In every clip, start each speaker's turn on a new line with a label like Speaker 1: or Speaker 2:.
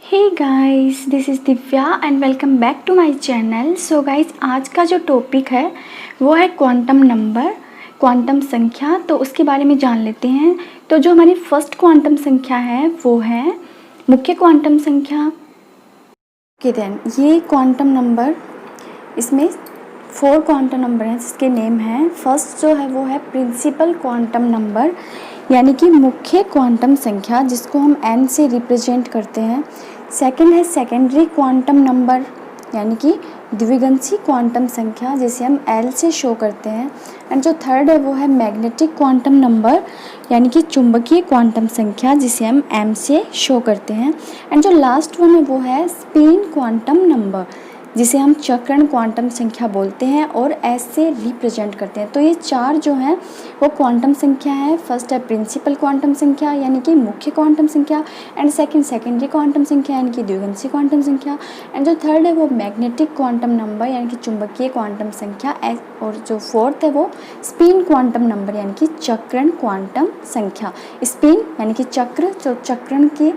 Speaker 1: Hey guys, this is Divya and welcome back to my channel. So guys, आज का जो topic है वो है क्वांटम नंबर, क्वांटम संख्या। तो उसके बारे में जान लेते हैं। तो जो हमारी फर्स्ट क्वांटम संख्या है वो है मुख्य क्वांटम संख्या। ओके देन, ये क्वांटम नंबर, इसमें 4 क्वांटम नंबर हैं जिसके नेम हैं। फर्स्ट जो है वो है प्रिंसिपल क्वांटम नंबर, यानी कि मुख्य क्वांटम संख्या, जिसको हम n से रिप्रेजेंट करते हैं। सेकंड है सेकेंडरी क्वांटम नंबर, यानी कि द्विगंशी क्वांटम संख्या, जिसे हम l से शो करते हैं। एंड जो थर्ड है वो है मैग्नेटिक क्वांटम नंबर, यानी कि चुंबकीय क्वांटम संख्या, जिसे हम m से शो करते हैं। एंड जो लास्ट वन है वो है स्पिन क्वांटम नंबर, जिसे हम चक्रण क्वांटम संख्या बोलते हैं और एस से रिप्रेजेंट करते हैं। तो ये चार जो हैं वो क्वांटम संख्या है। फर्स्ट है प्रिंसिपल क्वांटम संख्या, यानी कि मुख्य क्वांटम संख्या। एंड सेकेंडरी क्वांटम संख्या, यानी कि द्विगंशी क्वांटम संख्या। एंड जो थर्ड है वो मैग्नेटिक क्वांटम नंबर, यानी कि चुंबकीय क्वांटम संख्या। और जो फोर्थ है वो स्पिन क्वांटम नंबर, यानी कि चक्रण क्वांटम संख्या। स्पिन यानी कि चक्र, जो चक्रण की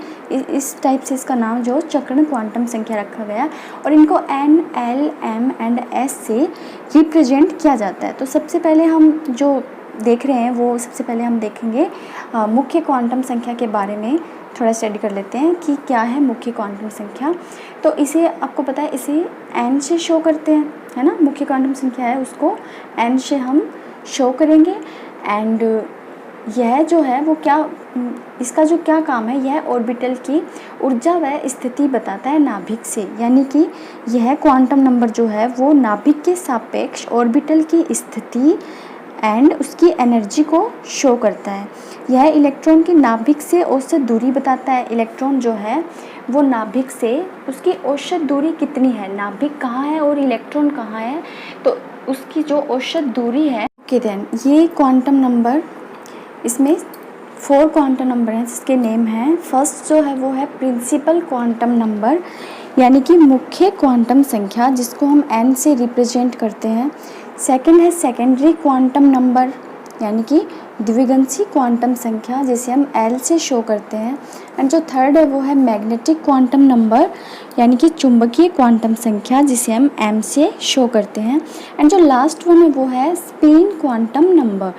Speaker 1: इस टाइप से इसका नाम जो चक्रण क्वांटम संख्या रखा गया है। और इनको n, l, m and s से रिप्रेजेंट किया जाता है। तो सबसे पहले हम जो देख रहे हैं वो सबसे पहले हम देखेंगे मुख्य क्वांटम संख्या के बारे में थोड़ा स्टडी कर लेते हैं कि क्या है मुख्य क्वांटम संख्या। तो इसे आपको पता है, इसे n से शो करते हैं, है ना। मुख्य क्वांटम संख्या है उसको n से हम शो करेंगे। एंड यह जो है वो क्या, इसका जो क्या काम है, यह ऑर्बिटल की ऊर्जा व स्थिति बताता है नाभिक से, यानी कि यह क्वांटम नंबर जो है वो नाभिक के सापेक्ष ऑर्बिटल की स्थिति एंड उसकी एनर्जी को शो करता है। यह इलेक्ट्रॉन की नाभिक से औसत दूरी बताता है। इलेक्ट्रॉन जो है वो नाभिक से उसकी औसत दूरी कितनी है, नाभिक कहाँ है और इलेक्ट्रॉन कहाँ है, तो उसकी जो औसत दूरी है। ओके देन, ये क्वांटम नंबर, इसमें 4 क्वांटम नंबर हैं जिसके नेम हैं। फर्स्ट जो है वो है प्रिंसिपल क्वांटम नंबर, यानी कि मुख्य क्वांटम संख्या, जिसको हम n से रिप्रेजेंट करते हैं। सेकंड है सेकेंडरी क्वांटम नंबर, यानी कि द्विगंशी क्वांटम संख्या, जिसे हम l से शो करते हैं। एंड जो थर्ड है वो है मैग्नेटिक क्वांटम नंबर, यानी कि चुंबकीय क्वांटम संख्या, जिसे हम m से शो करते हैं। एंड जो लास्ट वन है वो है स्पिन क्वांटम नंबर,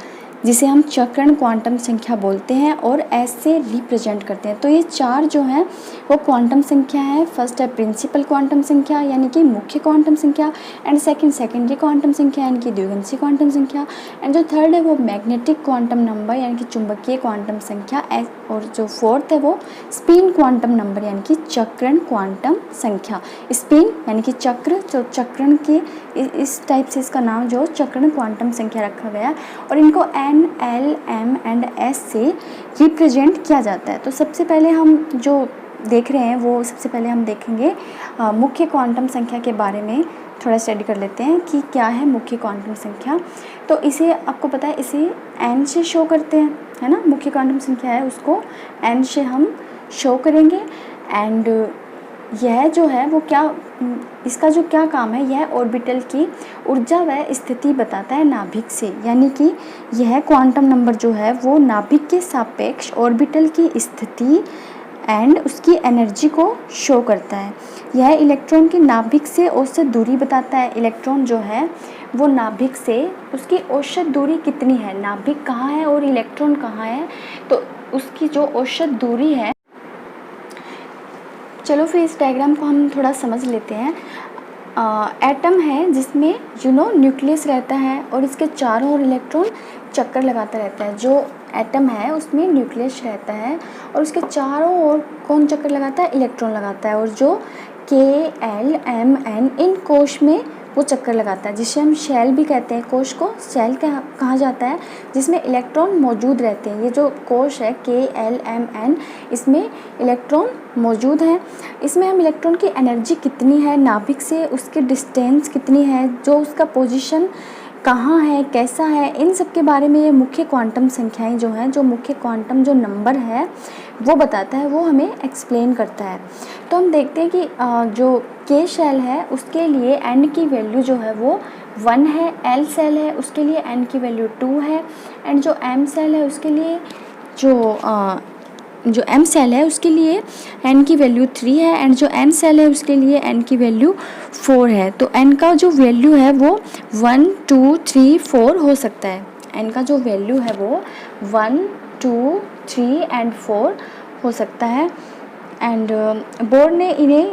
Speaker 1: जिसे हम चक्रण क्वांटम संख्या बोलते हैं और एस से रिप्रेजेंट करते हैं। तो ये चार जो हैं वो क्वांटम संख्या है। फर्स्ट है प्रिंसिपल क्वांटम संख्या, यानी कि मुख्य क्वांटम संख्या। एंड सेकेंडरी क्वांटम संख्या, यानी कि द्विगंशी क्वांटम संख्या। एंड जो थर्ड है वो मैग्नेटिक क्वांटम नंबर, यानी कि चुंबकीय क्वांटम संख्या। और जो फोर्थ है वो स्पिन क्वांटम नंबर, यानी कि चक्रण क्वांटम संख्या। स्पिन यानी कि चक्र, जो चक्रण की इस टाइप से इसका नाम जो चक्रण क्वांटम संख्या रखा गया। और इनको n, l, m and s से रिप्रेजेंट किया जाता है। तो सबसे पहले हम जो देख रहे हैं वो सबसे पहले हम देखेंगे मुख्य क्वांटम संख्या के बारे में थोड़ा स्टडी कर लेते हैं कि क्या है मुख्य क्वांटम संख्या। तो इसे आपको पता है, इसे n से शो करते हैं, है ना। मुख्य क्वांटम संख्या है उसको n से हम शो करेंगे। एंड यह जो है वो क्या, इसका जो क्या काम है, यह ऑर्बिटल की ऊर्जा व स्थिति बताता है नाभिक से, यानी कि यह क्वांटम नंबर जो है वो नाभिक के सापेक्ष ऑर्बिटल की स्थिति एंड उसकी एनर्जी को शो करता है। यह इलेक्ट्रॉन की नाभिक से औसत दूरी बताता है। इलेक्ट्रॉन जो है वो नाभिक से उसकी औसत दूरी कितनी है, नाभिक कहाँ है और इलेक्ट्रॉन कहाँ है, तो उसकी जो औसत दूरी है। चलो फिर इस डायग्राम को हम थोड़ा समझ लेते हैं। एटम है जिसमें न्यूक्लियस रहता है और इसके चारों ओर इलेक्ट्रॉन चक्कर लगाता रहता है। जो एटम है उसमें न्यूक्लियस रहता है और उसके चारों ओर कौन चक्कर लगाता है, इलेक्ट्रॉन लगाता है। और जो K, L, M, N इन कोश में वो चक्कर लगाता है, जिसे हम शेल भी कहते हैं। कोश को शेल कहा जाता है, जिसमें इलेक्ट्रॉन मौजूद रहते हैं। ये जो कोश है K, L, M, N, इसमें इलेक्ट्रॉन मौजूद है। इसमें हम इलेक्ट्रॉन की एनर्जी कितनी है नाभिक से, उसकी डिस्टेंस कितनी है, जो उसका पोजीशन कहाँ है, कैसा है, इन सब के बारे में ये मुख्य क्वांटम संख्याएं जो हैं, जो मुख्य क्वांटम जो नंबर है वो बताता है, वो हमें एक्सप्लेन करता है। तो हम देखते हैं कि जो K शेल है उसके लिए n की वैल्यू जो है वो 1 है। L सेल है उसके लिए n की वैल्यू 2 है। एंड जो M सेल है उसके लिए जो जो m सेल है उसके लिए n की वैल्यू 3 है एंड जो n सेल है उसके लिए n की वैल्यू 4 है। तो n का जो वैल्यू है वो 1 2 3 4 हो सकता है। n का जो वैल्यू है वो 1 2 3 एंड 4 हो सकता है। एंड बोर्ड ने इन्हें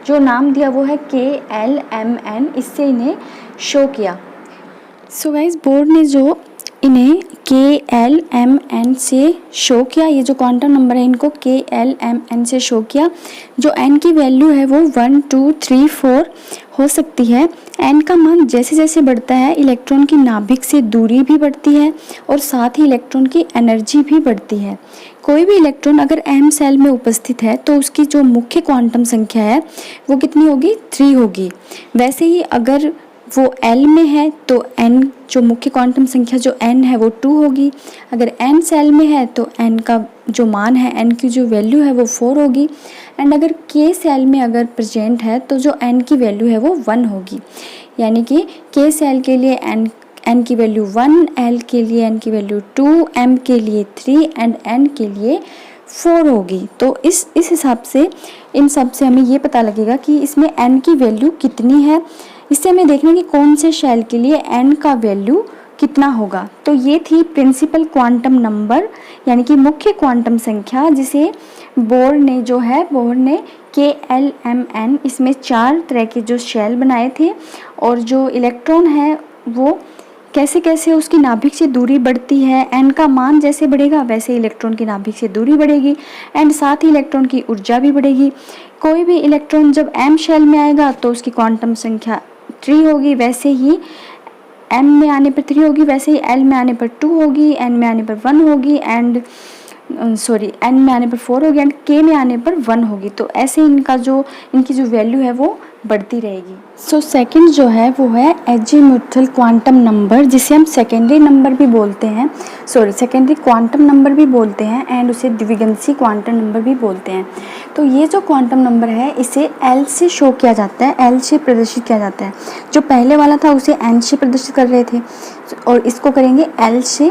Speaker 1: जो नाम दिया वो है KLMN, इससे इन्हें शो किया। सो गाइस, बोर्ड ने जो इन्हें KLMN से शो किया, ये जो क्वांटम नंबर है इनको KLMN से शो किया। जो n की वैल्यू है वो 1 2 3 4 हो सकती है। n का मान जैसे जैसे बढ़ता है इलेक्ट्रॉन की नाभिक से दूरी भी बढ़ती है और साथ ही इलेक्ट्रॉन की एनर्जी भी बढ़ती है। कोई भी इलेक्ट्रॉन अगर m सेल में उपस्थित है तो उसकी जो मुख्य क्वांटम संख्या है वो कितनी होगी, 3 होगी। वैसे ही अगर वो L में है तो n जो मुख्य क्वांटम संख्या जो n है वो 2 होगी। अगर n सेल में है तो n का जो मान है, n की जो वैल्यू है वो 4 होगी। एंड अगर K सेल में अगर प्रेजेंट है तो जो n की वैल्यू है वो 1 होगी। यानी कि K सेल के लिए n की वैल्यू 1, L के लिए n की वैल्यू 2, M के लिए 3 एंड n के लिए 4 होगी। तो इस हिसाब से इन सब से हमें ये पता लगेगा कि इसमें n की वैल्यू कितनी है। इससे हमें देखना कि कौन से शेल के लिए n का वैल्यू कितना होगा। तो ये थी प्रिंसिपल क्वांटम नंबर यानी कि मुख्य क्वांटम संख्या, जिसे बोर्ड ने KLMN, इसमें 4 तरह के जो शेल बनाए थे और जो इलेक्ट्रॉन है वो कैसे कैसे उसकी नाभिक से दूरी बढ़ती है। n का मान जैसे बढ़ेगा वैसे इलेक्ट्रॉन की नाभिक से दूरी बढ़ेगी एंड साथ ही इलेक्ट्रॉन की ऊर्जा भी बढ़ेगी। कोई भी इलेक्ट्रॉन जब m शेल में आएगा तो उसकी क्वांटम संख्या 3 होगी, वैसे ही m में आने पर 3 होगी, वैसे ही l में आने पर 2 होगी, n में आने पर 1 होगी एंड n में आने पर 4 होगी एंड k में आने पर 1 होगी। तो ऐसे इनकी जो वैल्यू है वो बढ़ती रहेगी। सो सेकंड जो है वो है एजीमुथल क्वांटम नंबर, जिसे हम सेकेंडरी नंबर भी बोलते हैं, सेकेंडरी क्वांटम नंबर भी बोलते हैं एंड उसे द्विगंशी क्वांटम नंबर भी बोलते हैं। तो ये जो क्वांटम नंबर है इसे L से शो किया जाता है, L से प्रदर्शित किया जाता है। जो पहले वाला था उसे N से प्रदर्शित कर रहे थे और इसको करेंगे L से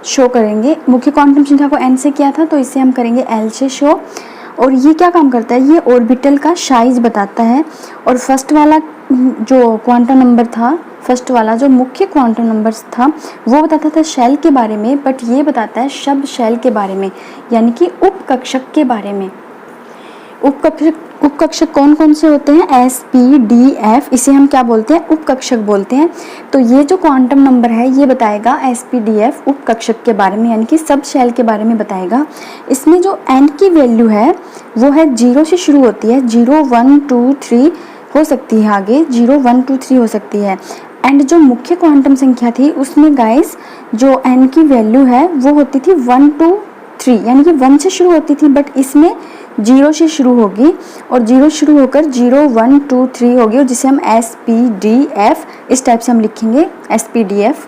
Speaker 1: शो करेंगे। मुख्य क्वांटम संख्या को n से किया था तो इसे हम करेंगे L से शो। और ये क्या काम करता है, ये ऑर्बिटल का साइज बताता है। और फर्स्ट वाला जो क्वांटम नंबर था, फर्स्ट वाला जो मुख्य क्वांटम नंबर था वो बताता था शेल के बारे में, बट ये बताता है शब्द शेल के बारे में यानी कि उपकक्षक के बारे में। उपकक्षक कौन कौन से होते हैं, SPDF, इसे हम क्या बोलते हैं, उपकक्षक बोलते हैं। तो ये जो क्वांटम नंबर है ये बताएगा SPDF उपकक्षक के बारे में यानी कि सब शेल के बारे में बताएगा। इसमें जो n की वैल्यू है वो है 0 से शुरू होती है, 0 1 2 3 हो सकती है, आगे 0 1 2 3 हो सकती है। एंड जो मुख्य क्वांटम संख्या थी उसमें गाइस जो n की वैल्यू है वो होती थी 1 2 3 यानी कि 1 से शुरू होती थी, बट इसमें 0 से शुरू होगी और 0 शुरू होकर 0 1 2 3 होगी और जिसे हम SPDF इस टाइप से हम लिखेंगे SPDF।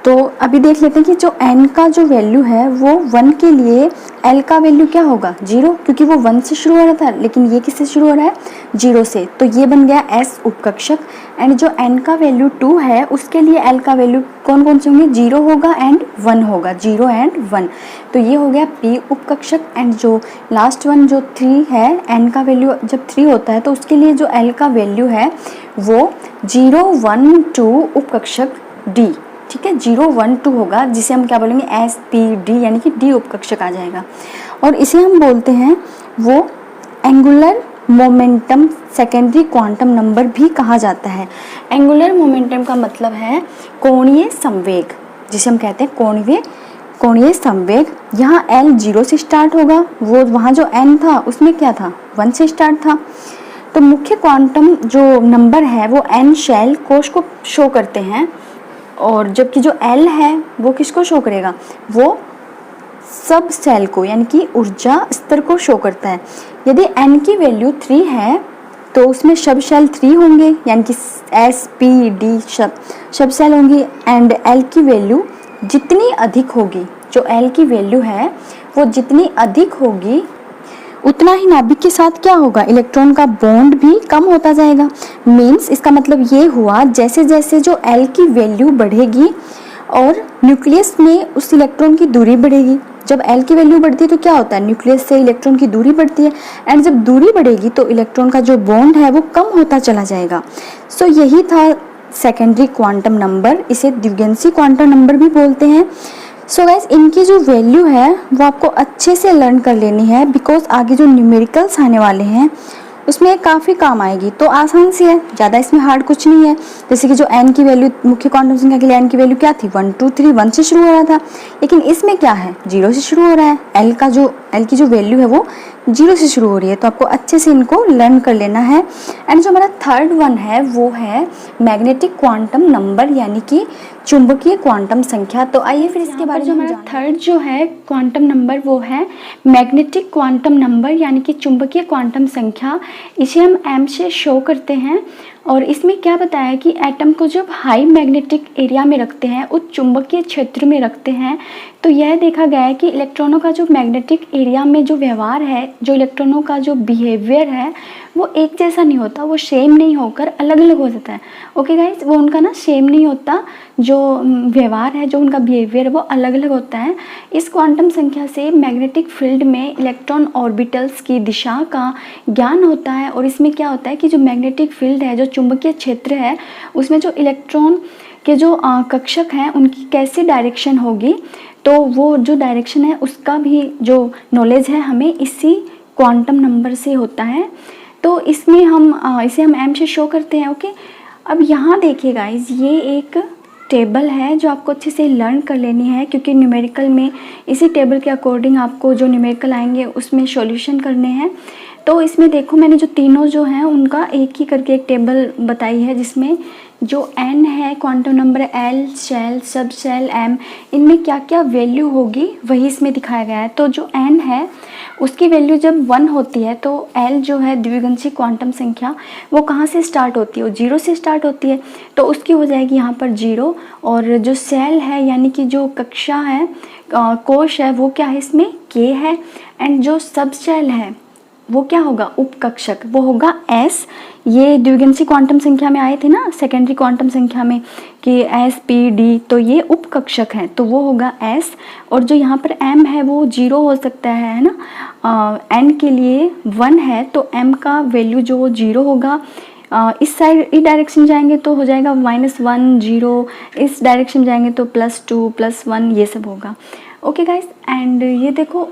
Speaker 1: तो अभी देख लेते हैं कि जो n का जो वैल्यू है वो 1 के लिए L का वैल्यू क्या होगा, 0, क्योंकि वो 1 से शुरू हो रहा था लेकिन ये किससे शुरू हो रहा है, 0 से, तो ये बन गया S उपकक्षक। एंड जो n का वैल्यू 2 है उसके लिए L का वैल्यू कौन कौन से होंगे, 0 होगा एंड 1 होगा, 0 एंड 1, तो ये हो गया P उपकक्षक। एंड जो लास्ट वन जो 3 है, n का वैल्यू जब 3 होता है तो उसके लिए जो L का वैल्यू है वो 0 1 2 उपकक्षक D, ठीक है, 0 1 2 होगा जिसे हम क्या बोलेंगे SPD यानी कि D उपकक्षक आ जाएगा। और इसे हम बोलते हैं वो angular momentum secondary quantum number भी कहा जाता है। एंगुलर मोमेंटम का मतलब है कोणीय संवेग, जिसे हम कहते हैं कोणीय संवेग। यहाँ L 0 से स्टार्ट होगा, वो वहाँ जो n था उसमें क्या था, 1 से स्टार्ट था। तो मुख्य क्वांटम जो नंबर है वो n शेल कोश को शो करते हैं और जबकि जो L है वो किसको शो करेगा, वो सब सेल को यानी कि ऊर्जा स्तर को शो करता है। यदि n की वैल्यू 3 है तो उसमें सब सेल 3 होंगे यानी कि SPD सब सेल होंगी एंड L की वैल्यू जितनी अधिक होगी, जो L की वैल्यू है वो जितनी अधिक होगी उतना ही नाभिक के साथ क्या होगा, इलेक्ट्रॉन का बॉन्ड भी कम होता जाएगा। मीन्स इसका मतलब ये हुआ जैसे जैसे जो L की वैल्यू बढ़ेगी और न्यूक्लियस में उस इलेक्ट्रॉन की दूरी बढ़ेगी,
Speaker 2: जब L की वैल्यू बढ़ती है तो क्या होता है, न्यूक्लियस से इलेक्ट्रॉन की दूरी बढ़ती है, एंड जब दूरी बढ़ेगी तो इलेक्ट्रॉन का जो बॉन्ड है वो कम होता चला जाएगा। सो यही था सेकेंडरी क्वांटम नंबर, इसे द्विगुणित क्वांटम नंबर भी बोलते हैं। सो गाइस, इनकी जो वैल्यू है वो आपको अच्छे से लर्न कर लेनी है, बिकॉज आगे जो न्यूमेरिकल्स आने वाले हैं उसमें काफ़ी काम आएगी। तो आसान सी है, ज़्यादा इसमें हार्ड कुछ नहीं है। जैसे कि जो n की वैल्यू मुख्य क्वांटम संख्या के लिए n की वैल्यू क्या थी, 1 2 3 1 से शुरू हो रहा था, लेकिन इसमें क्या है, 0 से शुरू हो रहा है। L की जो वैल्यू है वो 0 से शुरू हो रही है, तो आपको अच्छे से इनको लर्न कर लेना है। एंड जो हमारा थर्ड वन है वो है मैग्नेटिक क्वांटम नंबर, यानी कि चुंबकीय क्वांटम संख्या। तो आइए फिर इसके बारे में
Speaker 1: जो हमारा थर्ड जो है क्वांटम नंबर वो है मैग्नेटिक क्वांटम नंबर, यानी कि चुंबकीय क्वांटम संख्या। इसे हम m से शो करते हैं, और इसमें क्या बताया कि एटम को जब हाई मैग्नेटिक एरिया में रखते हैं, उच्च चुंबकीय क्षेत्र में रखते हैं, तो यह देखा गया है कि इलेक्ट्रॉनों का जो मैग्नेटिक एरिया में जो व्यवहार है, जो इलेक्ट्रॉनों का जो बिहेवियर है वो एक जैसा नहीं होता, वो सेम नहीं होकर अलग अलग हो जाता है। ओके गाइज, वो उनका ना सेम नहीं होता, जो व्यवहार है, जो उनका बिहेवियर है वो अलग अलग होता है। इस क्वांटम संख्या से मैग्नेटिक फील्ड में इलेक्ट्रॉन ऑर्बिटल्स की दिशा का ज्ञान होता है, और इसमें क्या होता है कि जो मैग्नेटिक फील्ड है, जो चुंबकीय क्षेत्र है, उसमें जो इलेक्ट्रॉन के जो कक्षक हैं उनकी कैसी डायरेक्शन होगी, तो वो जो डायरेक्शन है उसका भी जो नॉलेज है हमें इसी क्वांटम नंबर से होता है। तो इसमें इसे हम m से शो करते हैं। ओके, अब यहाँ देखिए गाइज, ये एक टेबल है जो आपको अच्छे से लर्न कर लेनी है, क्योंकि न्यूमेरिकल में इसी टेबल के अकॉर्डिंग आपको जो न्यूमेरिकल आएंगे उसमें सॉल्यूशन करने हैं। तो इसमें देखो, मैंने जो तीनों जो हैं उनका एक ही करके एक टेबल बताई है, जिसमें जो n है quantum number, L shell, subshell, m, इनमें क्या क्या वैल्यू होगी वही इसमें दिखाया गया है। तो जो n है उसकी वैल्यू जब 1 होती है, तो L जो है द्विगुणित क्वांटम संख्या, वो कहाँ से स्टार्ट होती है, वो 0 से स्टार्ट होती है, तो उसकी हो जाएगी यहाँ पर 0। और जो सेल है, यानी कि जो कक्षा है, कोश है, वो क्या है, इसमें k है। एंड जो सब शेल है वो क्या होगा, उपकक्षक, वो होगा s। ये द्विगुणित क्वांटम संख्या में आए थे ना, सेकेंडरी क्वांटम संख्या में, कि s p d, तो ये उपकक्षक है, तो वो होगा s। और जो यहाँ पर m है वो 0 हो सकता है ना, n के लिए 1 है, तो m का वैल्यू जो 0 होगा। इस साइड, इस डायरेक्शन जाएंगे तो हो जाएगा -1 0, इस डायरेक्शन जाएंगे तो +2 +1, ये सब होगा। ओके गाइज, एंड ये देखो,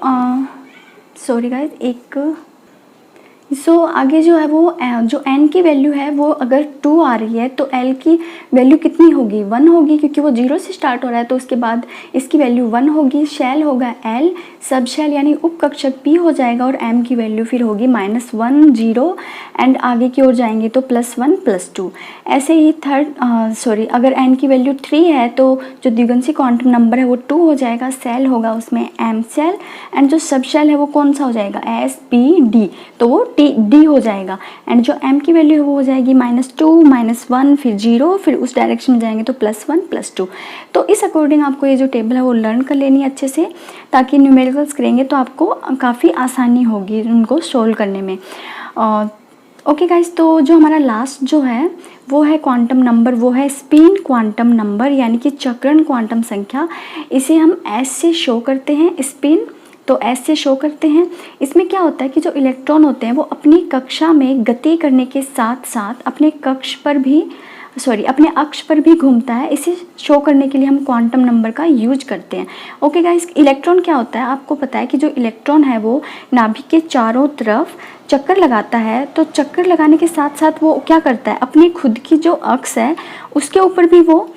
Speaker 1: सॉरी गाइज, आगे जो है वो जो n की वैल्यू है वो अगर 2 आ रही है, तो L की वैल्यू कितनी होगी, 1 होगी, क्योंकि वो 0 से स्टार्ट हो रहा है, तो उसके बाद इसकी वैल्यू 1 होगी। शेल होगा L, सब शेल यानी उपकक्षक P हो जाएगा, और m की वैल्यू फिर होगी -1 0, एंड आगे की ओर जाएंगे तो +1 +2। ऐसे ही अगर n की वैल्यू 3 है, तो जो द्विगुणित क्वांटम नंबर है वो 2 हो जाएगा, सेल होगा उसमें m शेल, एंड जो सब शेल है वो कौन सा हो जाएगा, s p d, तो वो d हो जाएगा। एंड जो m की वैल्यू है वो हो जाएगी -2 -1 फिर 0, फिर उस डायरेक्शन में जाएंगे तो +1 +2। तो इस अकॉर्डिंग आपको ये जो टेबल है वो लर्न कर लेनी है अच्छे से, ताकि न्यूमेरिकल्स करेंगे तो आपको काफ़ी आसानी होगी उनको सोल्व करने में। ओके गाइज, तो जो हमारा लास्ट जो है वो है क्वांटम नंबर, वो है स्पिन क्वांटम नंबर, यानी कि चक्रण क्वांटम संख्या। इसे हम s से शो करते हैं, स्पिन तो s से शो करते हैं। इसमें क्या होता है कि जो इलेक्ट्रॉन होते हैं वो अपनी कक्षा में गति करने के साथ साथ अपने अपने अक्ष पर भी घूमता है। इसे शो करने के लिए हम क्वांटम नंबर का यूज करते हैं। ओके गाइस, इलेक्ट्रॉन क्या होता है, आपको पता है कि जो इलेक्ट्रॉन है वो नाभिक के चारों तरफ चक्कर लगाता है। तो चक्कर लगाने के साथ साथ वो क्या करता है, अपनी खुद की जो अक्ष है उसके ऊपर भी वो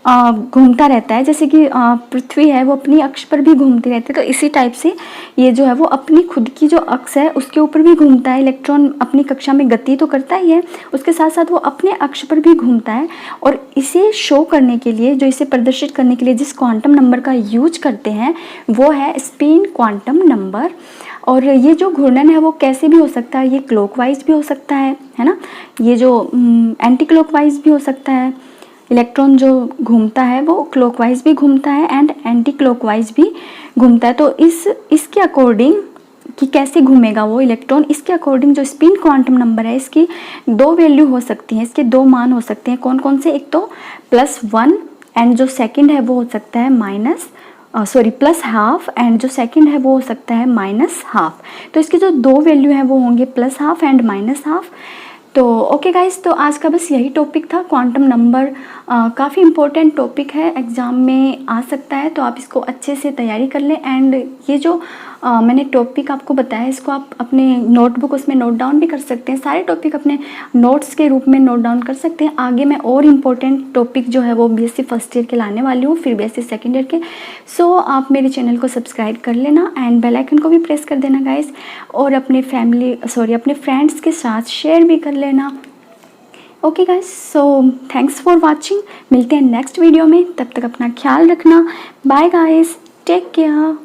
Speaker 1: घूमता रहता है। जैसे कि पृथ्वी है वो अपनी अक्ष पर भी घूमती रहती है, तो इसी टाइप से ये जो है वो अपनी खुद की जो अक्ष है उसके ऊपर भी घूमता है। इलेक्ट्रॉन अपनी कक्षा में गति तो करता ही है, उसके साथ साथ वो अपने अक्ष पर भी घूमता है। और इसे शो करने के लिए, जो इसे प्रदर्शित करने के लिए जिस क्वांटम नंबर का यूज करते हैं वो है स्पिन क्वांटम नंबर। और ये जो घूर्णन है वो कैसे भी हो सकता है, ये क्लॉकवाइज भी हो सकता है ना, ये जो एंटी क्लॉकवाइज भी हो सकता है। इलेक्ट्रॉन जो घूमता है वो क्लॉकवाइज भी घूमता है एंड एंटी क्लॉकवाइज भी घूमता है। तो इसके अकॉर्डिंग कि कैसे घूमेगा वो इलेक्ट्रॉन, इसके अकॉर्डिंग जो स्पिन क्वांटम नंबर है इसकी 2 वैल्यू हो सकती हैं, इसके 2 मान हो सकते हैं। कौन कौन से, एक तो +1 एंड जो सेकंड है वो हो सकता है
Speaker 2: सॉरी प्लस हाफ, एंड जो सेकंड है वो हो सकता है माइनस हाफ। तो इसकी जो दो वैल्यू है वो होंगे plus half and minus half. तो ओके गाइस, तो आज का बस यही टॉपिक था। क्वांटम नंबर काफ़ी इम्पोर्टेंट टॉपिक है, एग्ज़ाम में आ सकता है, तो आप इसको अच्छे से तैयारी कर लें। एंड ये जो मैंने टॉपिक आपको बताया, इसको आप अपने नोटबुक उसमें नोट डाउन भी कर सकते हैं। सारे टॉपिक अपने नोट्स के रूप में नोट डाउन कर सकते हैं। आगे मैं और इम्पोर्टेंट टॉपिक जो है वो बीएससी फर्स्ट ईयर के लाने वाली हूँ, फिर बीएससी सेकेंड ईयर के। सो आप मेरे चैनल को सब्सक्राइब कर लेना एंड बेल आइकन को भी प्रेस कर देना गाइस, और अपने अपने फ्रेंड्स के साथ शेयर भी कर लेना। Okay guys, so thanks for watching. मिलते हैं नेक्स्ट वीडियो में, तब तक अपना ख्याल रखना। Bye guys, take care.